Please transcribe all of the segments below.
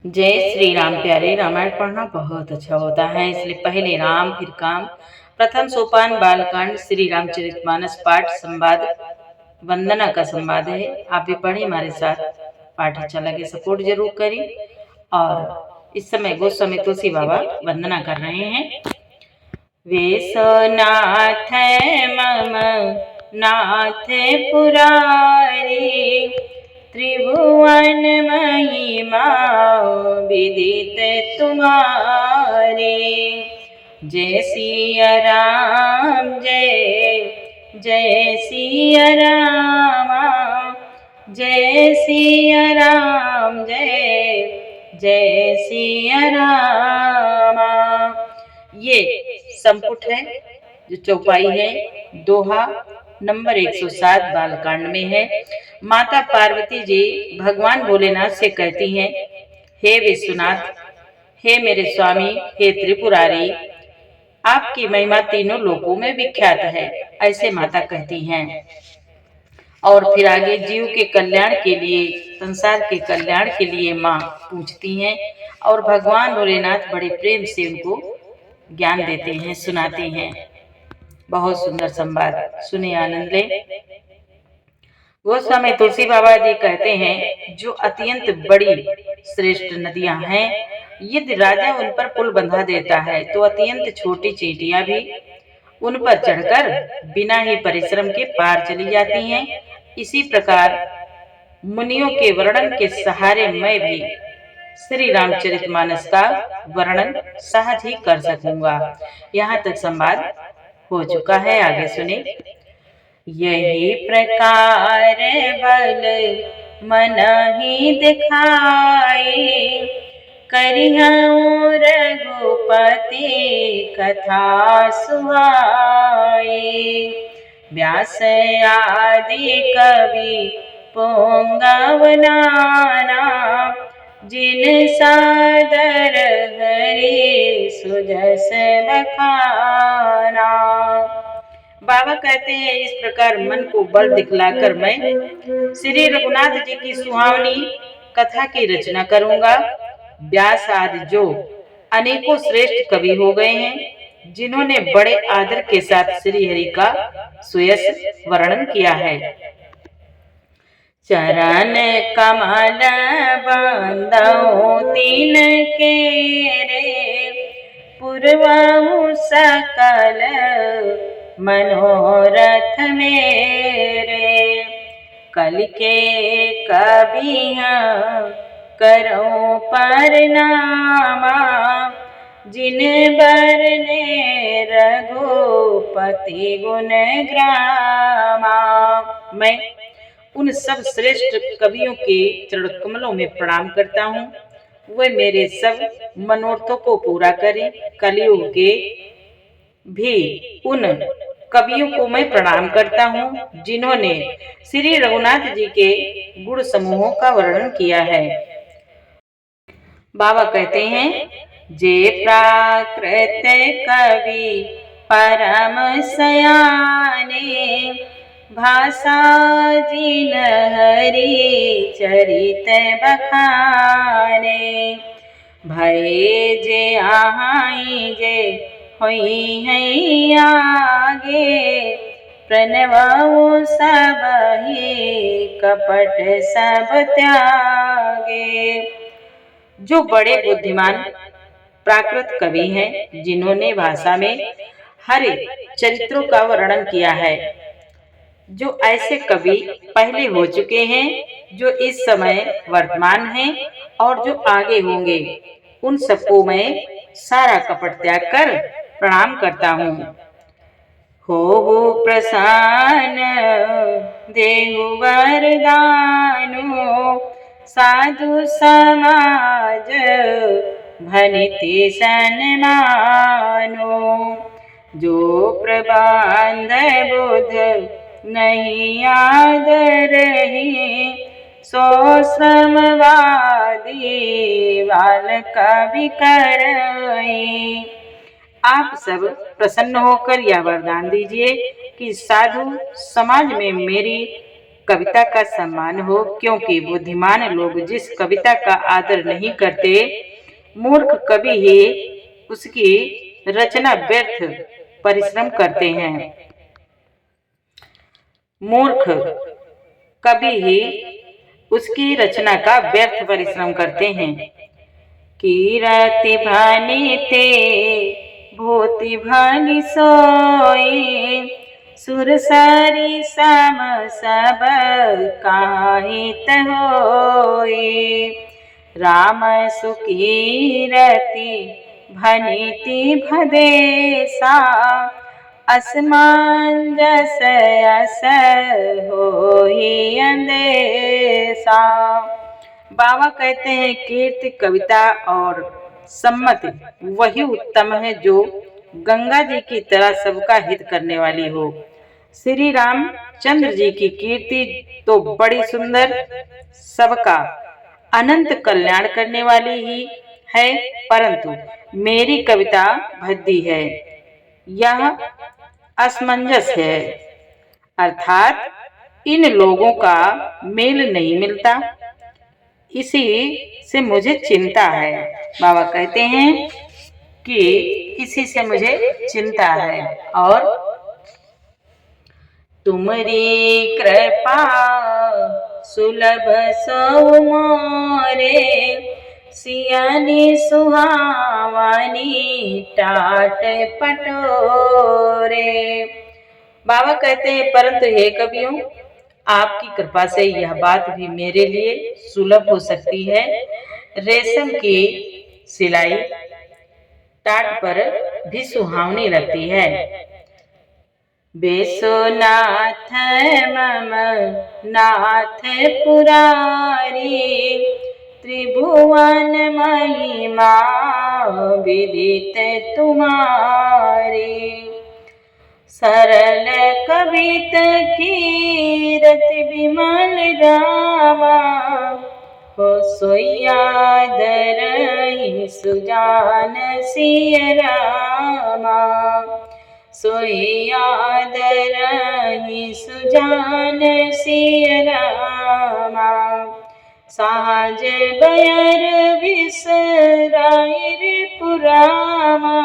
जय श्री राम। प्यारे, रामायण पढ़ना बहुत अच्छा होता है, इसलिए पहले राम फिर काम। प्रथम सोपान बालकांड श्री रामचरितमानस पाठ संवाद वंदना का संवाद है। आप भी पढ़े हमारे साथ। पाठ अच्छा लगे सपोर्ट जरूर करें। और इस समय गोस्वामी तुलसी बाबा वंदना कर रहे हैं। वेशनाथ मम नाथ पुरारी, त्रिभुवन महिमा विदित तुम्हारी। जय सिया राम, जय जय सिया राम, जय सिया राम, जय जय सिया राम। ये संपुट है, जो चौपाई है, दोहा नंबर 107 बालकांड में है। माता पार्वती जी भगवान भोलेनाथ से कहती हैं, हे विश्वनाथ, हे मेरे स्वामी, हे त्रिपुरारी, आपकी महिमा तीनों लोकों में विख्यात है। ऐसे माता कहती हैं। और फिर आगे जीव के कल्याण के लिए, संसार के कल्याण के लिए माँ पूछती हैं। और भगवान भोलेनाथ बड़े प्रेम से उनको ज्ञान देते हैं, सुनाते हैं। बहुत सुंदर संवाद, सुने, आनंद ले। गोस्वामी तुलसी बाबा जी कहते हैं, जो अत्यंत बड़ी श्रेष्ठ नदियां हैं, यदि राजा उन पर पुल बंधा देता है तो अत्यंत छोटी चींटियां भी उन पर चढ़कर बिना ही परिश्रम के पार चली जाती हैं। इसी प्रकार मुनियों के वर्णन के सहारे मैं भी श्री रामचरितमानस का वर्णन सहज ही कर सकूंगा। यहाँ तक संवाद हो चुका है, आगे सुने। यही प्रकार बल मन ही दिखाई, करिहऊँ रघुपति कथा सुहाई। व्यास आदि कवि पुंगव नाना, जिन सादर हरि सुजस बखाना। बाबा कहते हैं, इस प्रकार मन को बल दिखलाकर मैं श्री रघुनाथ जी की सुहावनी कथा की रचना करूंगा। व्यास आदि जो अनेकों श्रेष्ठ कवि हो गए हैं, जिन्होंने बड़े आदर के साथ श्री हरि का सुयश वर्णन किया है। चरण कमल बंदौ तीन के रे, पूर्वहु सकल मनोरथ मेरे। कल के कबिया करो परनामा, जिन बरने रघुपति गुण ग्रामा। मैं उन सब श्रेष्ठ कवियों के चरण कमलों में प्रणाम करता हूँ। वे मेरे सब मनोरथों को पूरा करें। कलियुग के भी उन कवियों को मैं प्रणाम करता हूँ, जिन्होंने श्री रघुनाथ जी के गुण समूहों का वर्णन किया है। बाबा कहते हैं, जे प्राकृत कवि परम सयाने, भाषा जिन हरि चरित बखाने। भय जे आहाई जे होई है आगे, प्रणवऊ सब ही कपट सब त्यागे। जो बड़े बुद्धिमान प्राकृत कवि हैं, जिन्होंने भाषा में हरे चरित्रों का वर्णन किया है। जो ऐसे कवि पहले हो चुके हैं, जो इस समय वर्तमान हैं और जो आगे होंगे, उन सबको मैं सारा कपट त्याग कर प्रणाम करता हूँ। हो प्रसन्न देहु वरदानो, साधु समाज भनिति सन्मानो। जो प्रबंध बुध नहीं आदरहि, सो श्रमवादी वाल कवि करई। आप सब प्रसन्न होकर यह वरदान दीजिए कि साधु समाज में मेरी कविता का सम्मान हो, क्योंकि बुद्धिमान लोग जिस कविता का आदर नहीं करते, मूर्ख कवि ही उसकी रचना व्यर्थ परिश्रम करते हैं। मूर्ख कवि ही उसकी रचना का व्यर्थ परिश्रम करते हैं। कीरति भानी ते भूति भानी सोई, सुरसारी सम सब काहित होई। राम सुकीरति भनीति भदेसा, असमंजस अस होई अंदेशा। बाबा कहते हैं कीर्ति, कविता और सम्मति वही उत्तम है जो गंगा जी की तरह सबका हित करने वाली हो। श्री रामचंद्र जी की कीर्ति तो बड़ी सुंदर, सबका अनंत कल्याण करने वाली ही है, परंतु मेरी कविता भद्दी है, यह असमंजस है, अर्थात इन लोगों का मेल नहीं मिलता, इसी से मुझे चिंता है। बाबा कहते हैं कि इसी से मुझे चिंता है। और तुम्हारी कृपा सुलभ सो मोरे, सियानी सुहावानी टाट पटोरे। बाबा कहते हैं परंतु हे कवियों, आपकी कृपा से यह बात भी मेरे लिए सुलभ हो सकती है। रेशम की सिलाई टाट पर भी सुहावनी लगती है। बेसोनाथ मम नाथ पुरारी, त्रिभुवन महिमा विदित तुम्हारी। सरल कवित कीरत विमल रामा, हो सोयाद रही सुजान सिय रामा। सोयाद रही सुजान सिय रामा। साज बयर विसराइर पुरामा,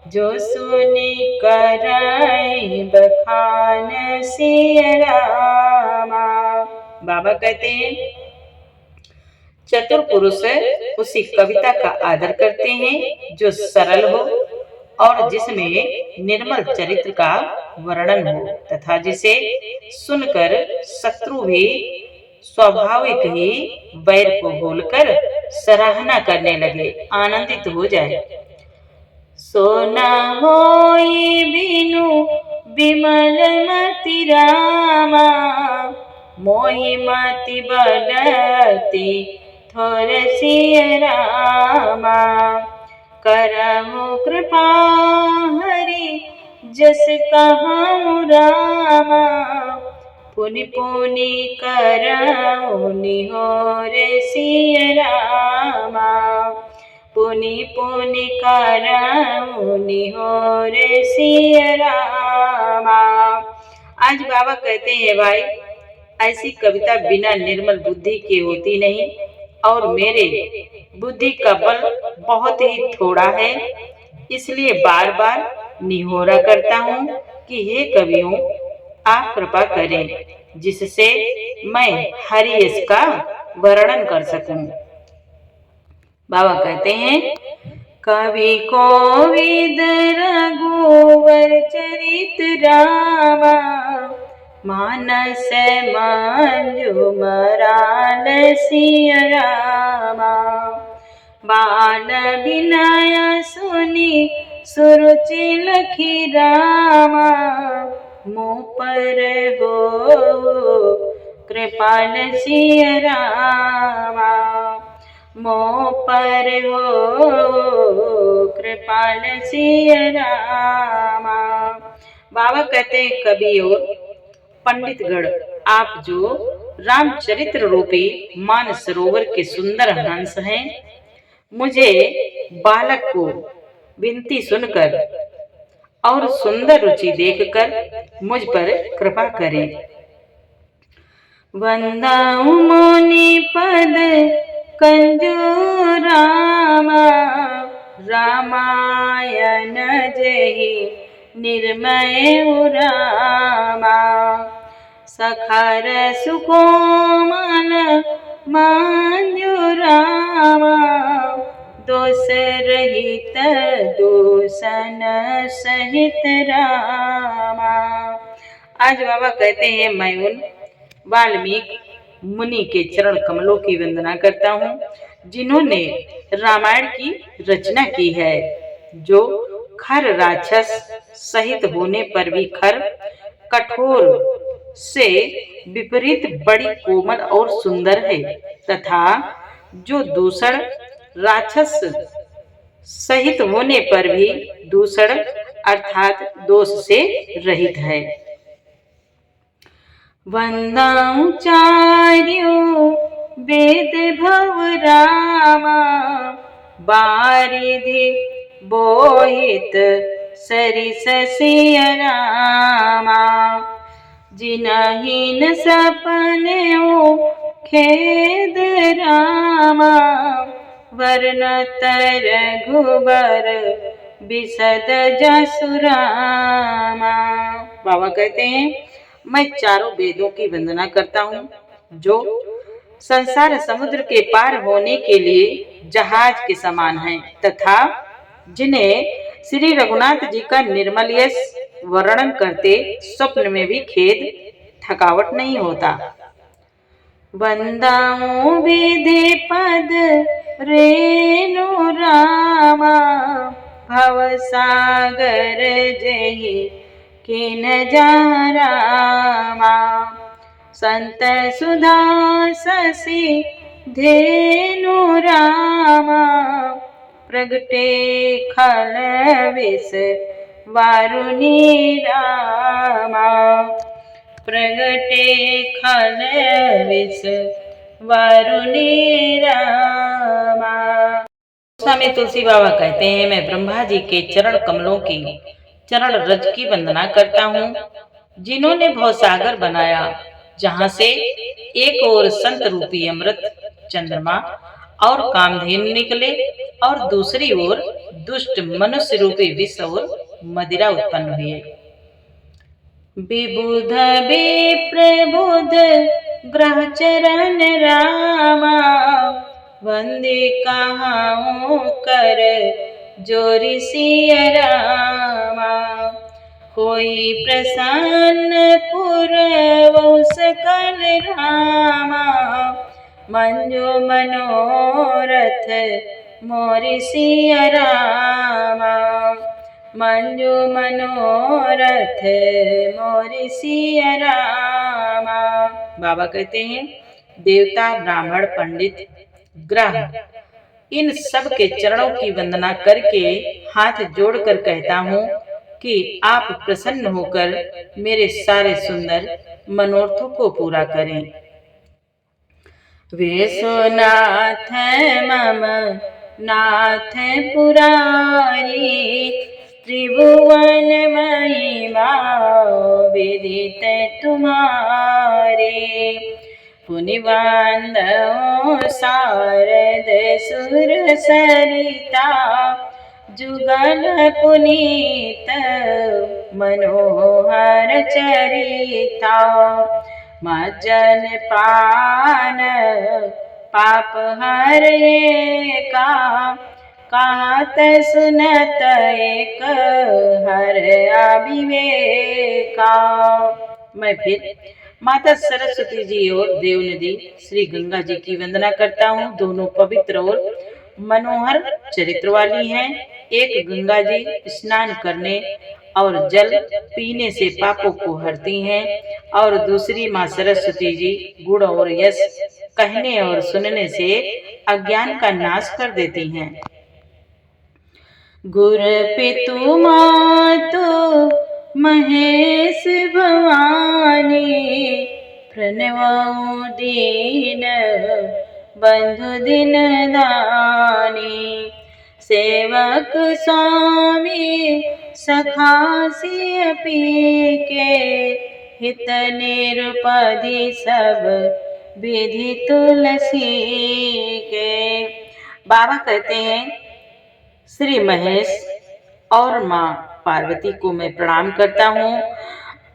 जो सुनि कराई बखान सिय रामा। बाबा कहते हैं चतुर पुरुष उसी कविता का आदर करते हैं जो सरल हो और जिसमें निर्मल चरित्र का वर्णन हो, तथा जिसे सुनकर शत्रु भी स्वाभाविक ही वैर को भूलकर सराहना करने लगे, आनंदित हो जाए। सोना होई बिनु विमल मति रामा, मोहि मति बढ़ती थोर सिय रामा। करहु कृपा हरि जस कहूँ रामा, पुनि पुनि करहु निहोर सिय रामा। पुनि पुनि करहु निहोर सिय रामा। आज बाबा कहते हैं भाई, ऐसी कविता बिना निर्मल बुद्धि के होती नहीं, और मेरे बुद्धि का बल बहुत ही थोड़ा है, इसलिए बार बार निहोरा करता हूँ कि हे कवियों, आप कृपा करें जिससे मैं हरियश का वर्णन कर सकूं। बाबा कहते हैं कवि कोविद रघुवर चरित रामा, मानस मंजु मराल सिय रामा। बाल विनय सुनि सुरुचि लखी रामा, मुँह पर हो कृपाल सिय रामा। मोह पर हो कृपाल सिय रामा। बाबा कहते हैं कवि और पंडितगण, आप जो रामचरित्र रूपी मान सरोवर के सुंदर हंस हैं, मुझे बालक को विनती सुनकर और सुंदर रुचि देखकर मुझ पर कृपा करें। वंदाऊ मुनि पद कंजूरामा, रामायण जहि निर्मय उरामा। सखर सुकोमल मंजूरामा, दोष रहित दूषण सहित रामा। आज बाबा कहते हैं, मैं उन वाल्मीकि मुनि के चरण कमलों की वंदना करता हूँ जिन्होंने रामायण की रचना की है, जो खर राक्षस सहित होने पर भी खर कठोर से विपरीत बड़ी कोमल और सुंदर है, तथा जो दूषण राक्षस सहित होने पर भी दूषण अर्थात दोष से रहित है। वंदाचार्यो वेद भव रामा, बारिधि बोहित सरिस सिय रामा। जिनहिन सपने खेद रामा, वर्णत रघुबर बिसद जसु रामा। बाबा कहते हैं, मैं चारों वेदों की वंदना करता हूँ जो संसार समुद्र के पार होने के लिए जहाज के समान हैं, तथा जिन्हें श्री रघुनाथ जी का निर्मल यश वर्णन करते स्वप्न में भी खेद थकावट नहीं होता। वंदाऊं विधि पद रेणु रामा, भव सागर जहि किन जारामा। संत सुधा शशि धेनु रामा, प्रगटे खल विष वारुणी रामा। प्रगटे खल विष वारुणी रामा। स्वामी तुलसी बाबा कहते हैं, मैं ब्रह्मा जी के चरण कमलों की चरण रज की वंदना करता हूँ, जिन्होंने भवसागर बनाया, जहाँ से एक ओर संत रूपी अमृत चंद्रमा और कामधेनु निकले और दूसरी ओर दुष्ट मनुष्य रूपी विष और मदिरा उत्पन्न हुए। विबुध विप्रबुध ग्रह चरण रामा, वंदे कहाऊं कर जोरि सिय रामा। कोई प्रसन्न पुरवो सकल रामा, मंजो मनोरथ मोरि सिय रामा। मंजो मनोरथ मोरि सिय रामा। बाबा कहते हैं, देवता ब्राह्मण पंडित ग्रह इन सब के चरणों की वंदना करके हाथ जोड़कर कहता हूँ कि आप प्रसन्न होकर मेरे सारे सुंदर मनोरथों को पूरा करें। विश्वनाथ मम नाथ पुरारी, त्रिभुवन महिमा विदित तुम्हारे। पुनिबांधो शारद सुर सरिता, जुगल पुनीत मनोहर चरिता। मज्जन पान पाप हरे का, कहत सुनत एक हर अविवेका। मैं फिर माता सरस्वती जी और देवनदी श्री गंगा जी की वंदना करता हूँ। दोनों पवित्र और मनोहर चरित्र वाली हैं। एक गंगा जी स्नान करने और जल पीने से पापों को हरती हैं, और दूसरी माँ सरस्वती जी गुण और यश कहने और सुनने से अज्ञान का नाश कर देती हैं। गुर पितु मातु महेश भवानी, प्रणवो दीन बंधु दिन दानी। सेवक स्वामी सखा सिय पी के, हित निरुपधि सब विधि तुलसी के। बाबा कहते हैं, श्री महेश और माँ पार्वती को मैं प्रणाम करता हूँ,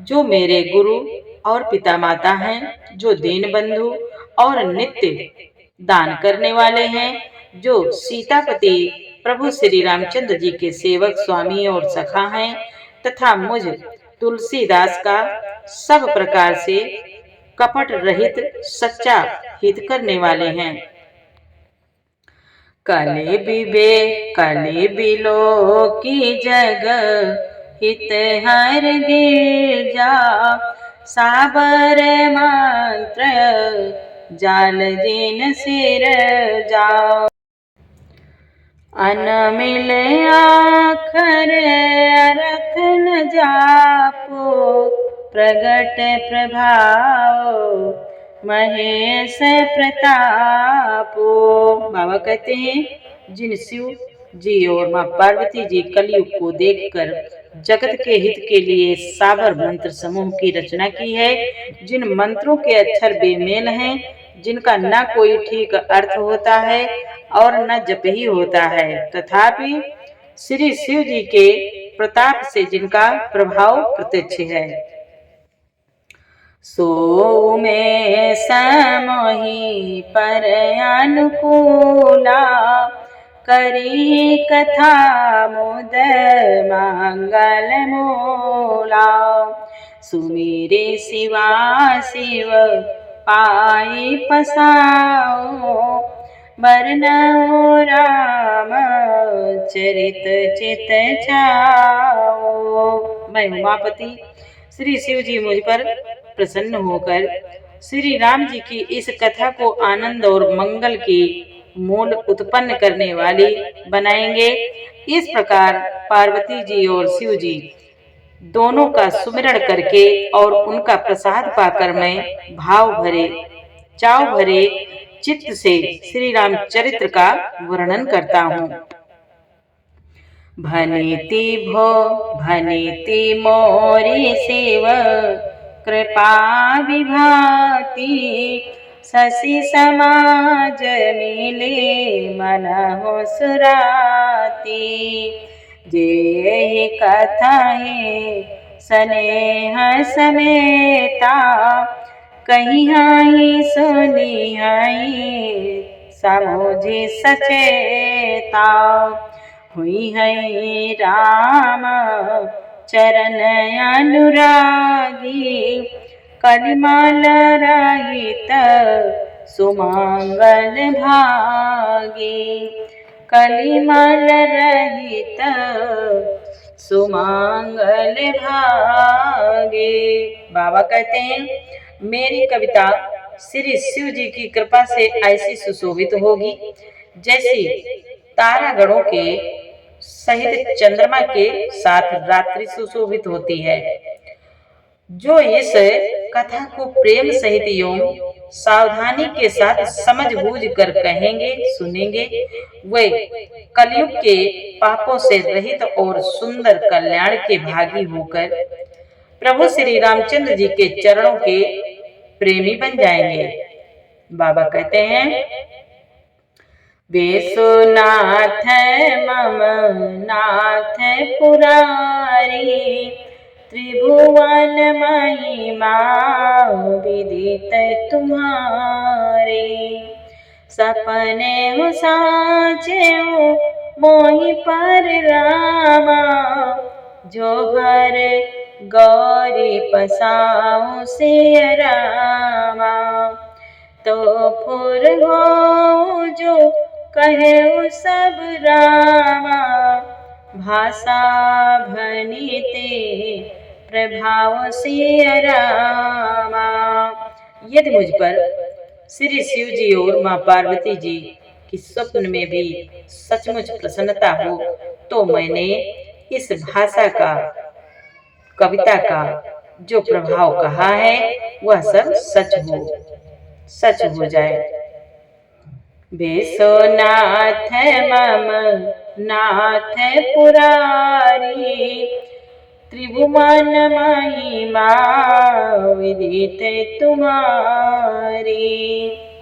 जो मेरे गुरु और पिता माता हैं, जो दीन बंधु और नित्य दान करने वाले हैं, जो सीतापति प्रभु श्री रामचंद्र जी के सेवक, स्वामी और सखा हैं, तथा मुझ तुलसीदास का सब प्रकार से कपट रहित सच्चा हित करने वाले हैं। कले बिलो की जग हित हर गिरजा, साबर मंत्र जाल जिन सिर जाओ। अनमिल आखर रख न जापो, प्रगट प्रभाव महेश प्रतापो। बाबा कहते हैं, जिन शिव जी और माँ पार्वती जी कलयुग को देखकर जगत के हित के लिए साबर मंत्र समूह की रचना की है, जिन मंत्रों के अक्षर बेमेल हैं, जिनका न कोई ठीक अर्थ होता है और न जप ही होता है, तथापि श्री शिव जी के प्रताप से जिनका प्रभाव प्रत्यक्ष है, सो में समोहि पर अनुकूला, करी कथा मुद मंगल मूला। सुमिरे शिवा शिव पाई पसाओ, बरनऊ राम चरित चित छाओ। मैं उमापति श्री शिव जी मुझ पर प्रसन्न होकर श्री राम जी की इस कथा को आनंद और मंगल की मूल उत्पन्न करने वाली बनाएंगे। इस प्रकार पार्वती जी और शिव जी दोनों का सुमिरण करके और उनका प्रसाद पाकर मैं भाव भरे, चाव भरे चित्त से श्री राम चरित्र का वर्णन करता हूँ। भनीति मोरी शिव कृपा विभाति, शशि समाज मिले मन हो सुराती। जे कथा स्नेह समेता, कहीं हाई सुनी हाई समझी सचेता। हुई है राम चरण अनुरागी, कलिमाल रहित सुमंगल भागी। कलिमाल रहित सुमंगल भागी। बाबा कहते हैं, मेरी कविता श्री शिव जी की कृपा से ऐसी सुशोभित होगी, जैसी तारागणों के सहित चंद्रमा के साथ रात्रि सुशोभित होती है। जो इस कथा को प्रेम सहित एवं सावधानी के साथ समझ बूझ कर कहेंगे, सुनेंगे, वे कलयुग के पापों से रहित और सुंदर कल्याण के भागी होकर प्रभु श्री रामचंद्र जी के चरणों के प्रेमी बन जाएंगे। बाबा कहते हैं, विश्वनाथ मम नाथ पुरारी, त्रिभुवन महिमा विदित तुम्हारे। सपने हो साचे हो मोहि पर रामा, जो हर गौरी पसाओ से रामा। तो फुर हो जो कहे सब रामा, भाषा भनीते प्रभाव से रामा। यदि मुझ पर श्री शिव जी और माँ पार्वती जी की स्वप्न में भी सचमुच प्रसन्नता हो, तो मैंने इस भाषा का, कविता का जो प्रभाव कहा है, वह सब सच हो जाए। विश्वनाथ मम नाथ पुरारी, त्रिभुवन महिमा विदित तुम्हारी।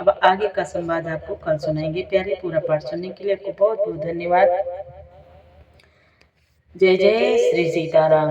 अब आगे का संवाद आपको कल सुनाएंगे प्यारे। पूरा पाठ सुनने के लिए आपको बहुत बहुत धन्यवाद। जय जय श्री सीताराम।